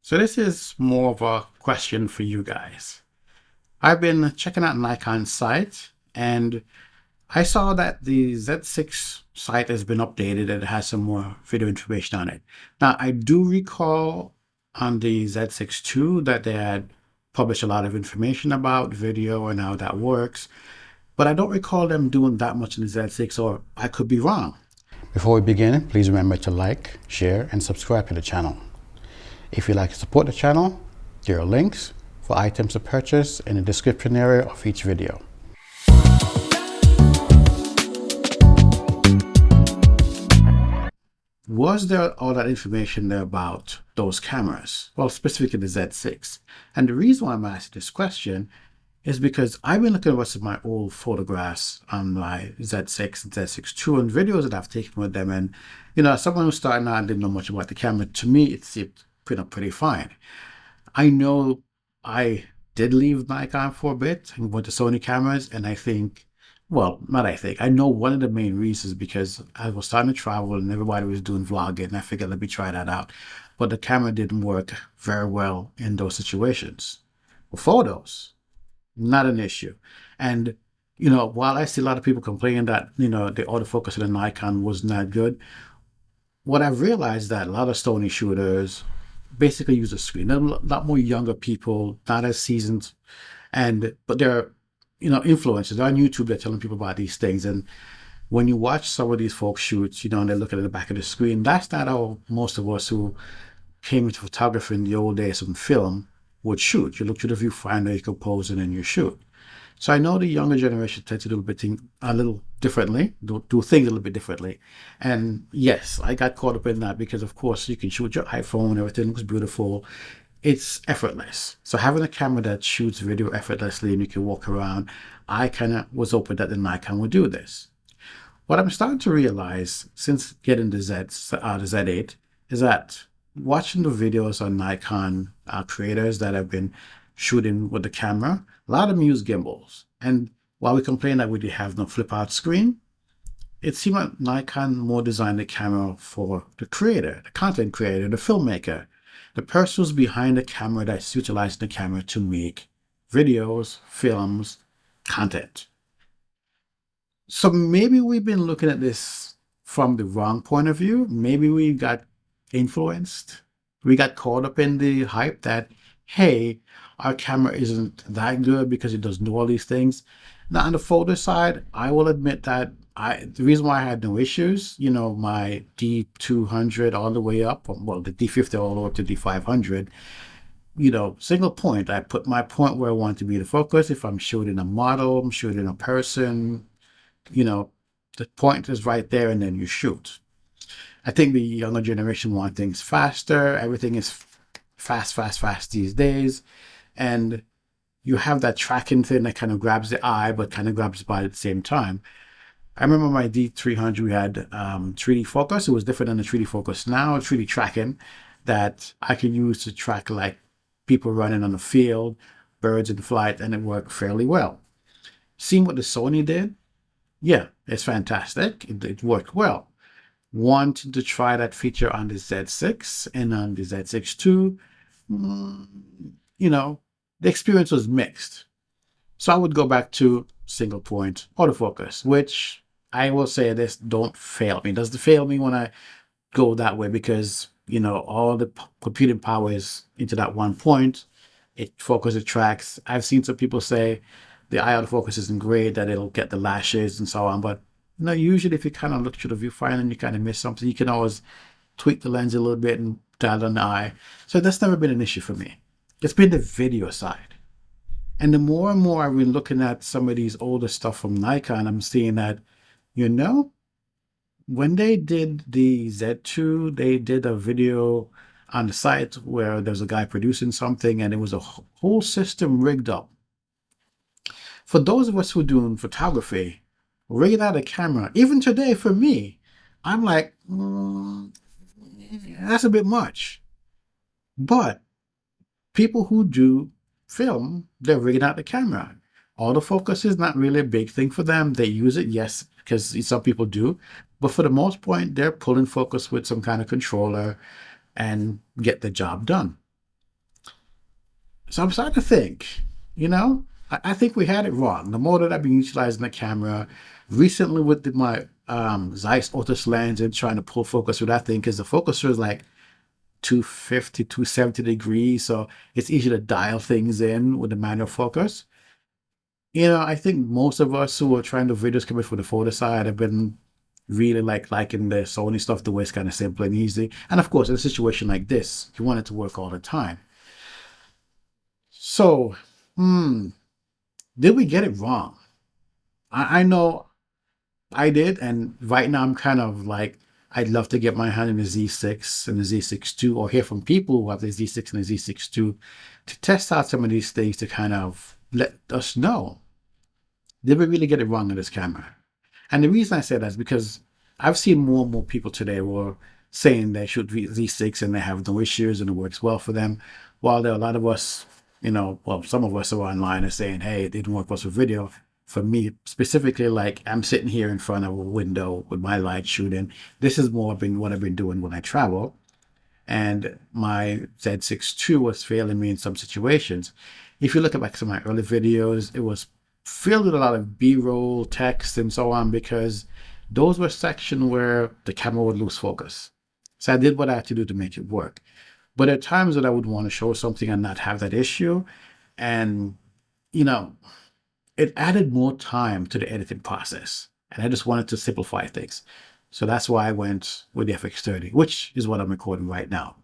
So this is more of a question for you guys. I've been checking out Nikon's site and I saw that the Z6 site has been updated and it has some more video information on it. Now, I do recall on the Z6 II that they had published a lot of information about video and how that works, but I don't recall them doing that much in the Z6, or I could be wrong. Before we begin, please remember to like, share, and subscribe to the channel. If you'd like to support the channel, there are links for items to purchase in the description area of each video. Was there all that information there about those cameras? Well, specifically the Z6. And the reason why I'm asking this question is because I've been looking at some of my old photographs on my Z6 and Z6 II and videos that I've taken with them. And, as someone who's starting out and didn't know much about the camera, to me, it seemed pretty fine. I know I did leave Nikon for a bit and went to Sony cameras, and I know one of the main reasons because I was starting to travel and everybody was doing vlogging, and I figured let me try that out. But the camera didn't work very well in those situations. For photos, not an issue. And while I see a lot of people complaining that the autofocus of the Nikon was not good, what I've realized that a lot of Sony shooters basically use a screen. A lot more younger people, not as seasoned, but they're influencers. They're on YouTube. They're telling people about these things, and when you watch some of these folks shoot, and they're looking at the back of the screen, that's not how most of us who came into photography in the old days from film would shoot. You look through the viewfinder, you compose, and then you shoot. So I know the younger generation tends to do a little differently, do things a little bit differently. And yes, I got caught up in that because, of course, you can shoot your iPhone, everything looks beautiful. It's effortless. So having a camera that shoots video effortlessly and you can walk around, I kind of was hoping that the Nikon would do this. What I'm starting to realize since getting the Z8 is that watching the videos on Nikon creators that have been shooting with the camera, a lot of them use gimbals. And while we complain that we have no flip out screen, it seemed like Nikon more designed the camera for the creator, the content creator, the filmmaker, the person who's behind the camera that's utilizing the camera to make videos, films, content. So maybe we've been looking at this from the wrong point of view. Maybe we got influenced. We got caught up in the hype that, hey, our camera isn't that good because it doesn't do all these things. Now, on the photo side, I will admit that the reason why I had no issues, my D200 all the way up, the D50 all the way up to D500, single point. I put my point where I want to be the focus. If I'm shooting a model, I'm shooting a person, the point is right there and then you shoot. I think the younger generation want things faster. Everything is fast these days. And you have that tracking thing that kind of grabs the eye, but kind of grabs the body at the same time. I remember my D300, we had 3D focus. It was different than the 3D focus now, 3D tracking that I could use to track like people running on the field, birds in flight, and it worked fairly well. Seeing what the Sony did, yeah, it's fantastic. It worked well. Wanted to try that feature on the Z6 and on the Z6 II, the experience was mixed. So I would go back to single point autofocus, which I will say this, don't fail me. It doesn't fail me when I go that way because, all the computing power is into that one point. It focuses, tracks. I've seen some people say the eye autofocus isn't great, that it'll get the lashes and so on. But, usually if you kind of look through the viewfinder and you kind of miss something, you can always tweak the lens a little bit and dial on the eye. So that's never been an issue for me. It's been the video side. And the more and more I've been looking at some of these older stuff from Nikon, I'm seeing that, when they did the Z2, they did a video on the site where there's a guy producing something and it was a whole system rigged up. For those of us who are doing photography, rigging out a camera, even today for me, I'm like, that's a bit much. But people who do film, they're rigging out the camera. Autofocus is not really a big thing for them. They use it, yes, because some people do. But for the most part, they're pulling focus with some kind of controller and get the job done. So I'm starting to think, I think we had it wrong. The more that I've been utilizing the camera recently with my Zeiss Otus lens and trying to pull focus with that thing, because the focuser is like 250, 270 degrees. So it's easy to dial things in with the manual focus. I think most of us who are trying to videos coming from the photo side have been really liking the Sony stuff the way it's kind of simple and easy. And of course, in a situation like this, you want it to work all the time. So, did we get it wrong? I know I did, and right now I'm kind of like, I'd love to get my hand in the Z6 and the Z6 II, or hear from people who have the Z6 and the Z6 II to test out some of these things to kind of let us know, did we really get it wrong on this camera? And the reason I say that is because I've seen more and more people today who are saying they should be Z6 and they have no issues and it works well for them, while there are a lot of us, well, some of us are online and saying, hey, it didn't work well for video. For me specifically, like I'm sitting here in front of a window with my light shooting. This is more been what I've been doing when I travel. And my Z6 II was failing me in some situations. If you look at like some of my early videos, it was filled with a lot of B-roll, text, and so on, because those were sections where the camera would lose focus. So I did what I had to do to make it work. But at times that I would want to show something and not have that issue, and it added more time to the editing process. And I just wanted to simplify things. So that's why I went with the FX30, which is what I'm recording right now.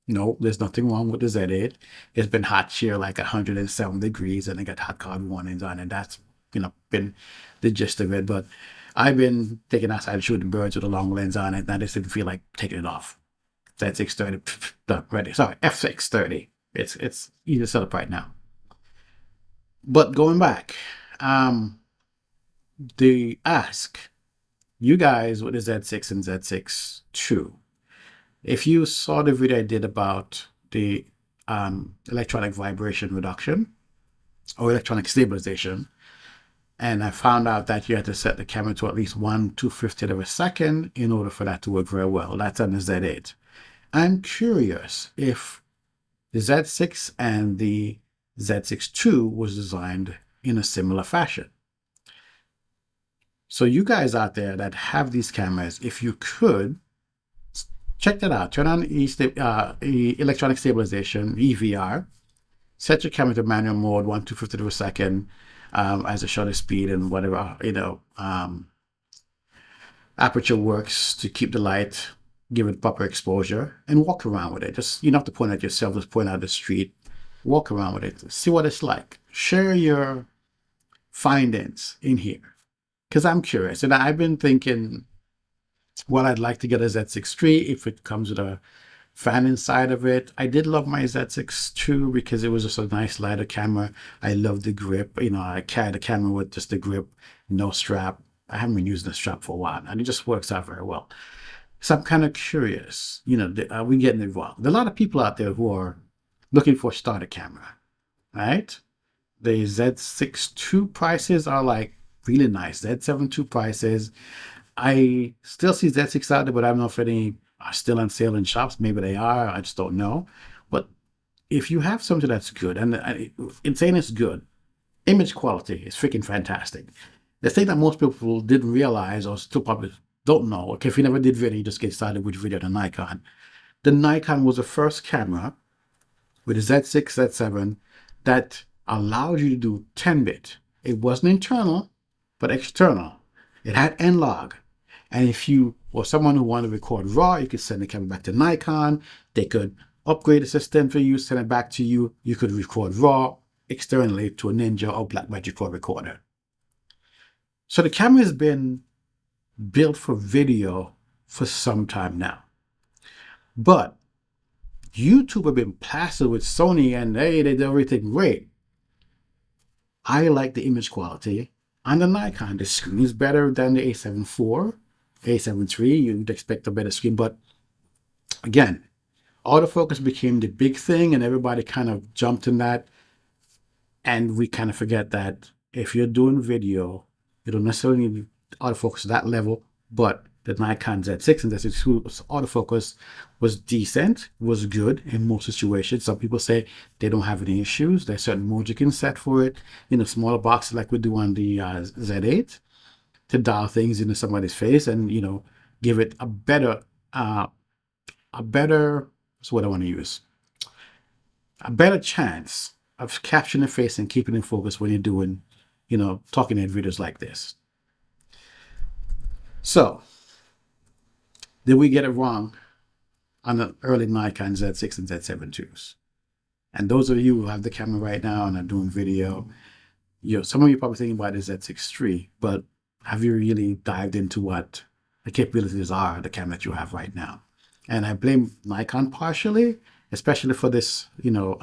No, there's nothing wrong with the Z8. It's been hot here like 107 degrees, and I got hot carbon warnings on, and that's been the gist of it. But I've been taking outside shooting birds with a long lens on it, and I just didn't feel like taking it off. Z630, ready. Sorry, FX30. It's easy to set up right now. But going back, the ask you guys with the Z6 and Z6 II. If you saw the video I did about the electronic vibration reduction or electronic stabilization, and I found out that you had to set the camera to at least 1/250th of a second in order for that to work very well. That's on the Z8. I'm curious if the Z6 and the Z6 II was designed in a similar fashion. So you guys out there that have these cameras, if you could, check that out. Turn on electronic stabilization, EVR. Set your camera to manual mode, 1/250th of a second, as a shutter speed and whatever, aperture works to keep the light, give it proper exposure, and walk around with it. Just, you don't have to point at yourself, just point out the street, walk around with it, see what it's like. Share your findings in here, because I'm curious. And I've been thinking, well, I'd like to get a Z6 III if it comes with a fan inside of it. I did love my Z6 II because it was just a nice lighter camera. I love the grip. I carry the camera with just the grip, no strap. I haven't been using the strap for a while, and it just works out very well. So I'm kind of curious, are we getting it wrong? There are a lot of people out there who are looking for a starter camera, right? The Z6 II prices are like really nice. Z7 II prices. I still see Z6 out there, but I don't know if any are still on sale in shops. Maybe they are. I just don't know. But if you have something that's good, and in saying it's good, image quality is freaking fantastic. The thing that most people didn't realize, or still probably don't know, okay, if you never did video, you just get started with video on Nikon. The Nikon was the first camera with a Z6, Z7 that allowed you to do 10-bit. It wasn't internal, but external. It had N-Log. And if you were someone who wanted to record RAW, you could send the camera back to Nikon. They could upgrade the system for you, send it back to you. You could record RAW externally to a Ninja or Blackmagic RAW recorder. So the camera has been built for video for some time now. But YouTube have been plastered with Sony, and hey, they do everything great. I like the image quality on the Nikon. The screen is better than the A7 IV, A7 III. You'd expect a better screen, but again, autofocus became the big thing, and everybody kind of jumped in that. And we kind of forget that if you're doing video, you don't necessarily need autofocus at that level, but the Nikon Z6 and Z6 autofocus was decent, was good in most situations. Some people say they don't have any issues. There's certain modes you can set for it in a smaller box like we do on the Z8 to dial things into somebody's face and, you know, give it a better, what's what I want to use, a better chance of capturing the face and keeping in focus when you're doing, you know, talking head videos like this. So, did we get it wrong on the early Nikon Z6 and Z7 IIs? And those of you who have the camera right now and are doing video, you know, some of you probably thinking about the Z6 III, but have you really dived into what the capabilities are of the camera that you have right now? And I blame Nikon partially, especially for this, you know,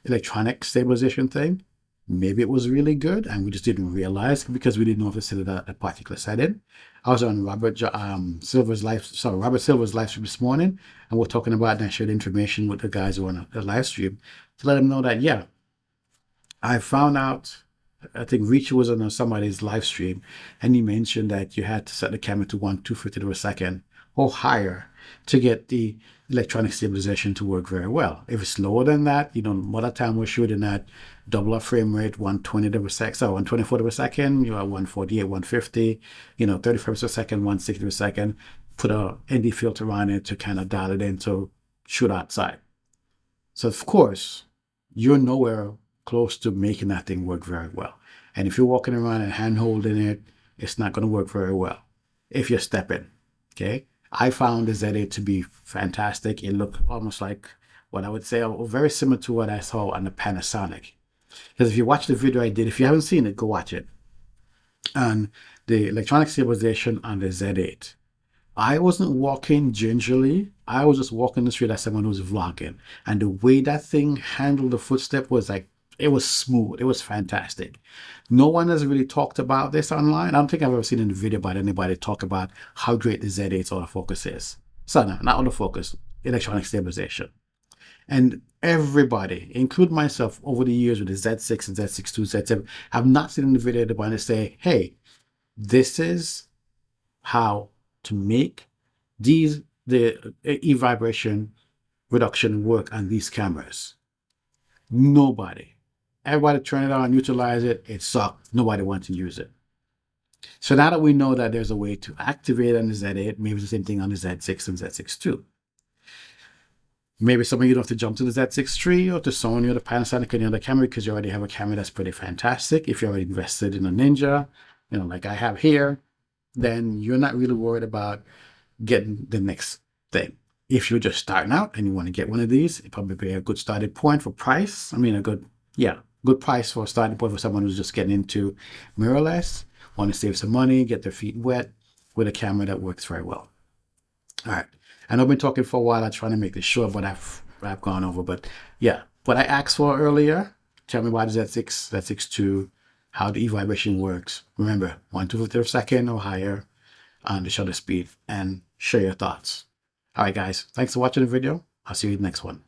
electronic stabilization thing. Maybe it was really good and we just didn't realize because we didn't know if to set it at a particular setting. I was on Robert Silver's live stream this morning, and we're talking about, and I shared information with the guys who were on the live stream to let them know that, yeah, I found out, I think Reacher was on somebody's live stream, and he mentioned that you had to set the camera to 1/250th of a second or higher to get the electronic stabilization to work very well. If it's lower than that, you know, more of the time we're shooting at double our frame rate, 120th of a second, so 1/24th of a second, you know, 148, 150, you know, 30 frames per second, 160th of a second, put a ND filter on it to kind of dial it in to shoot outside. So of course, you're nowhere close to making that thing work very well. And if you're walking around and hand holding it, it's not going to work very well if you're stepping, okay? I found the Z8 to be fantastic. It looked almost like what I would say very similar to what I saw on the Panasonic. Because if you watch the video I did, if you haven't seen it, go watch it. And the electronic stabilization on the Z8. I wasn't walking gingerly. I was just walking the street as someone who was vlogging. And the way that thing handled the footstep was like, it was smooth. It was fantastic. No one has really talked about this online. I don't think I've ever seen in a video about anybody talk about how great the Z8's autofocus is. So no, not autofocus, electronic stabilization. And everybody, including myself, over the years with the Z6 and Z6 II, Z7, have not seen in the video anybody say, hey, this is how to make the e-vibration reduction work on these cameras. Nobody. Everybody turn it on, utilize it, it sucked. Nobody wants to use it. So now that we know that there's a way to activate on the Z8, maybe it's the same thing on the Z6 and Z6 II. Maybe some of you don't have to jump to the Z6 III or to Sony or the Panasonic or any other camera because you already have a camera that's pretty fantastic. If you're already invested in a Ninja, you know, like I have here, then you're not really worried about getting the next thing. If you're just starting out and you want to get one of these, it'd probably be a good starting point for price. I mean, a good price for a starting point for someone who's just getting into mirrorless, want to save some money, get their feet wet with a camera that works very well. All right. I know I've been talking for a while. I'm trying to make this short, but I've gone over. But yeah, what I asked for earlier, tell me about Z6, Z6 II, how the e-vibration works. Remember, 1/250th of a second or higher on the shutter speed, and share your thoughts. All right, guys. Thanks for watching the video. I'll see you in the next one.